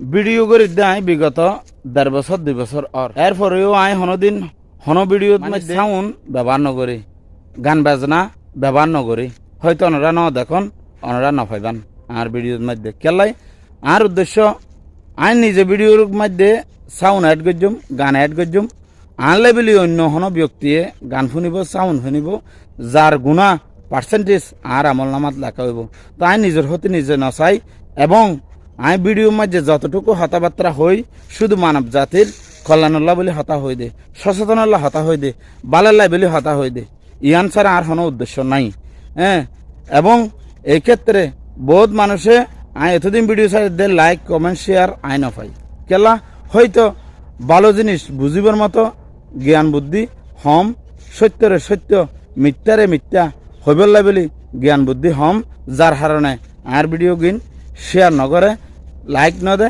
video করে দেয় বিগত 1.5 বছর 2 বছর এরপরেও আয় হনদিন হন ভিডিও সাউন্ড ব্যবহার নকরি গান বাজনা ব্যবহার নকরি হয়তো ওনারা ন দেখুন ওনারা ন পাইবান আর ভিডিওর মধ্যে কেলাই আর উদ্দেশ্য আইন নিজে ভিডিওর মধ্যে সাউন্ড অ্যাড করছুম গান অ্যাড করছুম আনলে বলি অন্য হন ব্যক্তিয়ে গান শুনিব সাউন্ড শুনিব যার গুণা পার্সেন্টেজ আর আমল নামাত লেখা হইব তো আইন নিজের হতে নিজে নচাই এবং আই ভিডিওর মধ্যে যতটুকু হতাবার্তা হই শুধু মানব জাতির কল্যাণল্লাহ বলে হতা হয়ে দে সচেতনল্লাহ হতা হয়ে দে বালাল্লাহ বলে হতা হয়ে দে ইয়ান ছাড়া আর কোনো উদ্দেশ্য নাই হ্যাঁ এবং এই ক্ষেত্রে বহুত মানুষে আই এতদিন ভিডিও ছাড়ে দে লাইক কমেন্ট শেয়ার আই নপাই কেলা হয়তো ভালো জিনিস বুঝিবার মতো জ্ঞান বুদ্ধি হম সত্যরে সত্য মিথ্যারে মিথ্যা হইবল্লাই বলি জ্ঞান বুদ্ধি হম যার কারণে আর ভিডিও গিন শেয়ার নকরে লাইক নদে